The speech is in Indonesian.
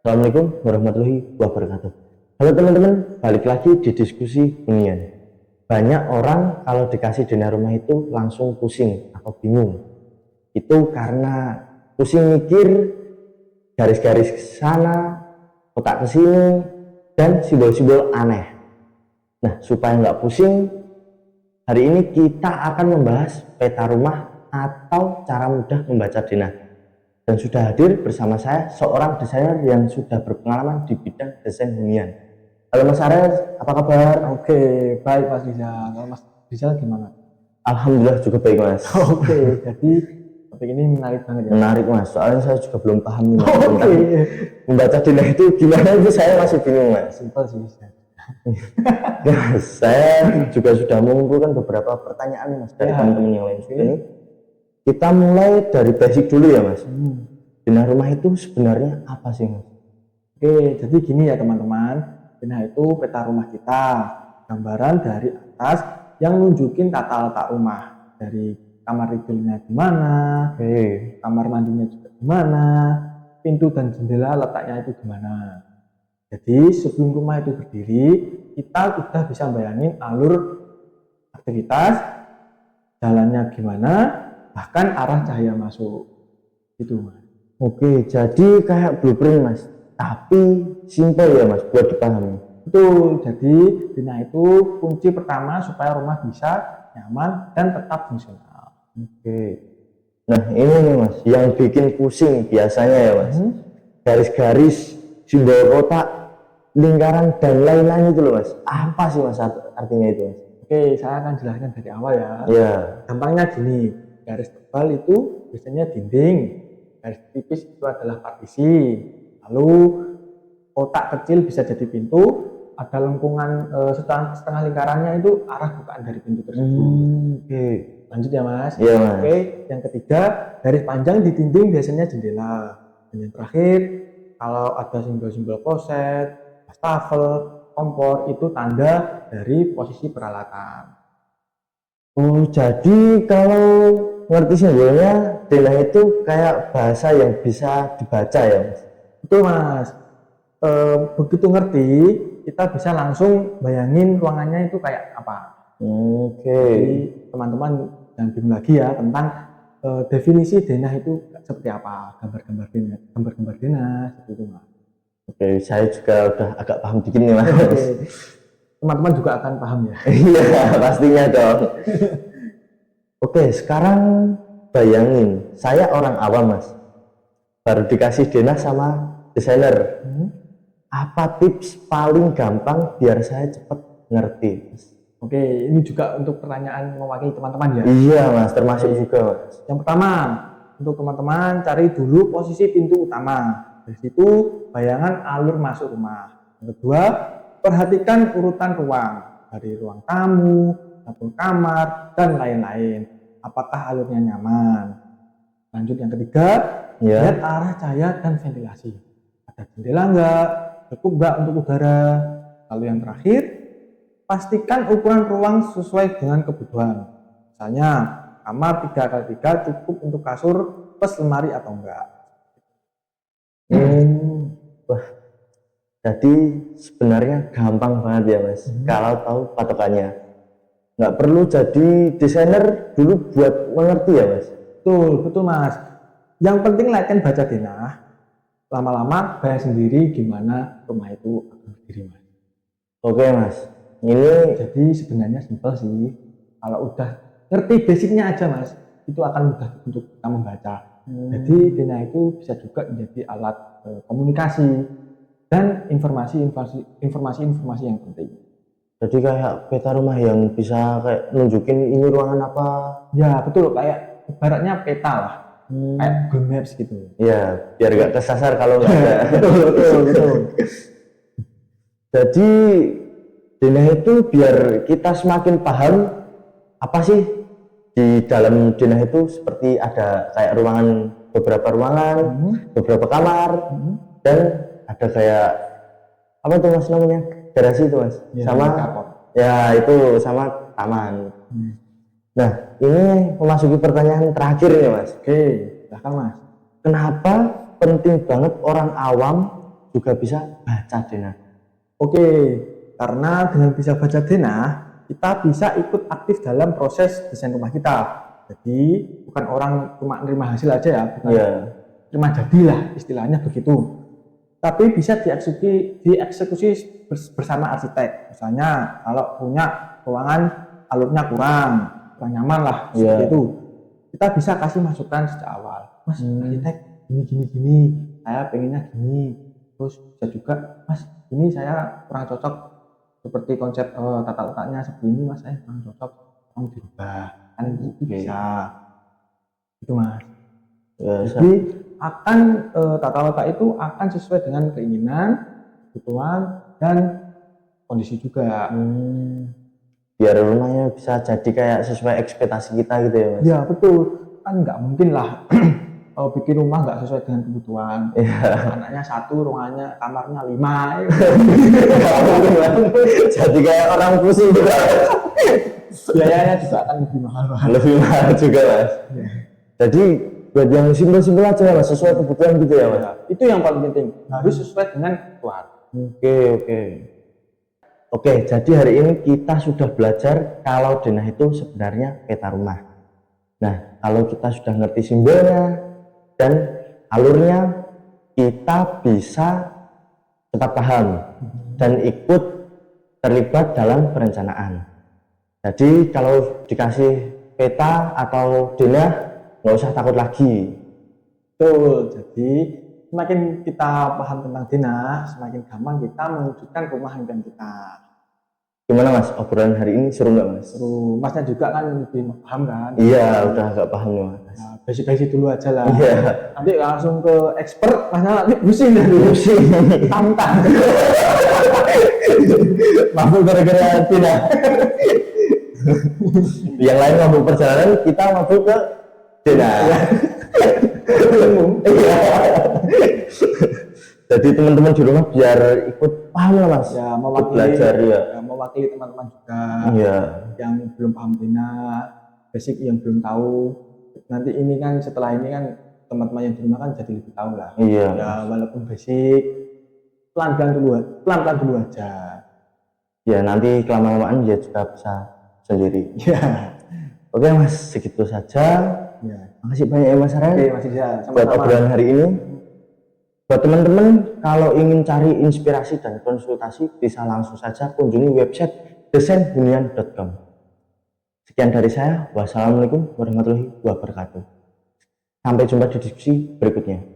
Assalamualaikum warahmatullahi wabarakatuh. Halo teman-teman, balik lagi di diskusi hunian. Banyak orang kalau dikasih dana rumah itu langsung pusing atau bingung. Itu karena pusing mikir garis-garis ke sana, kotak ke sini, dan simbol-simbol aneh. Nah, supaya nggak pusing, hari ini kita akan membahas peta rumah atau cara mudah membaca denah. Dan sudah hadir bersama saya seorang desainer yang sudah berpengalaman di bidang desain hunian. Halo Mas Ares, apa kabar? Oke, baik Mas Rizal. Kalau Mas Rizal gimana? Alhamdulillah juga baik Mas. Oke, jadi topik ini menarik banget ya. Menarik Mas, soalnya saya juga belum paham nih Mas, Oke, tentang membaca denah itu gimana, itu saya masih bingung Mas. simpel sih. Ya, Mas, saya juga sudah mengumpulkan beberapa pertanyaan nih, Mas dari Ya. teman-teman yang lain. Ini kita mulai dari basic dulu ya Mas. Denah rumah itu sebenarnya apa sih Mas? Oke, jadi gini ya teman-teman. Nah itu peta rumah kita, gambaran dari atas yang nunjukin tata letak rumah, dari kamar tidurnya di mana, kamar mandinya juga di mana, pintu dan jendela letaknya itu di mana. Jadi sebelum rumah itu berdiri, kita udah bisa bayangin alur aktivitas, jalannya gimana, bahkan arah cahaya masuk. Gitu Mas. Oke, jadi kayak blueprint Mas, tapi simple ya Mas buat dipahami. Betul, jadi denah itu kunci pertama supaya rumah bisa nyaman dan tetap fungsional. Oke. Nah ini nih Mas, yang bikin pusing biasanya ya Mas, garis-garis, simbol kotak, lingkaran dan lain-lain itu loh Mas. Apa sih Mas artinya itu Mas? Oke, saya akan jelaskan dari awal ya. Ya. Gampangnya gini, garis tebal itu biasanya dinding, garis tipis itu adalah partisi, lalu kotak kecil bisa jadi pintu, ada lengkungan setengah lingkarannya itu arah bukaan dari pintu tersebut. Oke. Lanjut ya Mas. Iya Mas. Oke, yang ketiga garis panjang di dinding biasanya jendela. Dan yang terakhir kalau ada simbol-simbol kloset, wastafel, kompor itu tanda dari posisi peralatan. Oh jadi kalau ngerti simbolnya, denah itu kayak bahasa yang bisa dibaca ya Mas? Betul Mas. Begitu ngerti, kita bisa langsung bayangin ruangannya itu kayak apa. Oke. Jadi teman-teman jangan bingung lagi ya tentang definisi denah itu seperti apa, gambar-gambar denah seperti itu Mas. Oke, saya juga udah agak paham dikit nih Mas. Oke. Teman-teman juga akan paham ya. Iya, pastinya dong. Oke, sekarang bayangin, saya orang awam Mas, baru dikasih denah sama desainer. Apa tips paling gampang biar saya cepat ngerti Mas? Oke, ini juga untuk pertanyaan mewakili teman-teman ya. Iya Mas, termasuk juga Mas. Yang pertama, untuk teman-teman cari dulu posisi pintu utama. Dari situ bayangan alur masuk rumah. Yang kedua, perhatikan urutan ruang, dari ruang tamu, dapur kamar, dan lain-lain. Apakah alurnya nyaman? Lanjut yang ketiga, lihat arah cahaya dan ventilasi. Ada jendela enggak? Cukup enggak untuk udara? Lalu yang terakhir, pastikan ukuran ruang sesuai dengan kebutuhan. Misalnya, kamar 3x3 cukup untuk kasur plus lemari atau enggak. Wah, jadi sebenarnya gampang banget ya Mas, kalau tahu patokannya. Nggak perlu jadi desainer dulu buat mengerti ya Mas? Betul Mas. Yang penting latihan baca denah. Lama-lama bayang sendiri gimana rumah itu akan berdiri Mas. Oke Mas, ini jadi sebenarnya simpel sih. Kalau udah ngerti basicnya aja Mas, itu akan mudah untuk kita membaca. Jadi denah itu bisa juga menjadi alat komunikasi dan informasi yang penting. Jadi kayak peta rumah yang bisa kayak nunjukin ini ruangan apa? Ya betul, kayak ibaratnya peta lah, kayak Google Maps gitu. Ya, biar gak kesasar kalau nggak ada. betul. Jadi denah itu biar kita semakin paham apa sih di dalam denah itu, seperti ada kayak beberapa ruangan, beberapa kamar, dan ada kayak apa tuh Mas namanya? Garasi itu Mas, ya, sama ya itu sama taman. Nah ini memasuki pertanyaan terakhir ya Mas. Oke, silakan Mas. Kenapa penting banget orang awam juga bisa baca denah? Oke, karena dengan bisa baca denah, kita bisa ikut aktif dalam proses desain rumah kita. Jadi bukan orang cuma nerima hasil aja ya, bukan Iya. terima jadilah istilahnya begitu. Tapi bisa dieksekusi bersama arsitek. Misalnya kalau punya ruangan alurnya kurang nyaman lah seperti Iya. itu. Kita bisa kasih masukan sejak awal. Mas, arsitek gini, saya pengennya gini. Terus bisa juga, Mas, ini saya kurang cocok seperti konsep tata letaknya seperti ini, Mas, saya kurang cocok, tolong dirubah. Kan itu bisa. Itu, Mas. Ya, Jadi akan tata letak itu akan sesuai dengan keinginan, kebutuhan, dan kondisi juga. Biar rumahnya bisa jadi kayak sesuai ekspektasi kita gitu ya, Mas? Ya betul, kan nggak mungkin lah bikin rumah nggak sesuai dengan kebutuhan. Anaknya satu, ruangannya kamarnya 5. Jadi kayak orang pusing juga. Biayanya juga akan lebih mahal. Lebih mahal juga, Mas. Ya. Jadi buat yang simpel-simpel aja, Mas, sesuai kebutuhan gitu ya, Mas? Ya, itu yang paling penting, harus sesuai dengan kebutuhan. Oke, jadi hari ini kita sudah belajar kalau denah itu sebenarnya peta rumah. Nah, kalau kita sudah ngerti simbolnya dan alurnya, kita bisa cepat paham dan ikut terlibat dalam perencanaan. Jadi kalau dikasih peta atau denah, nggak usah takut lagi. Betul, jadi semakin kita paham tentang denah, semakin gampang kita mewujudkan rumah impian kita. Gimana, Mas? Obrolan hari ini seru nggak, Mas? Seru, Masnya juga kan lebih paham kan? Iya, udah agak paham nih, Mas. Nah, basic-basic dulu aja lah. Iya. Nanti langsung ke expert, Masnya nanti pusing deh dulu. Pusing. Tantang. Mabuk gara-gara denah. Yang lain mabuk perjalanan, kita mabuk ke denah. Iya. Jadi teman-teman di rumah biar ikut paham lah, Mas. Ya, Ikut belajar ya. mewakili teman-teman juga Iya. yang belum paham denah, basic yang belum tahu. Nanti ini kan setelah ini kan teman-teman yang di rumah kan jadi lebih tahu lah. Iya. Ya, walaupun basic, pelan-pelan dulu aja. Ya, nanti kelamaan-lamaan dia juga bisa sendiri. Ya. Oke, Mas, segitu saja. Ya. Makasih banyak ya, Mas Ren. Oke, masih bisa. Buat Sama-sama. obrolan hari ini. Buat teman-teman, kalau ingin cari inspirasi dan konsultasi, bisa langsung saja kunjungi website desainhunian.com. Sekian dari saya. Wassalamualaikum warahmatullahi wabarakatuh. Sampai jumpa di diskusi berikutnya.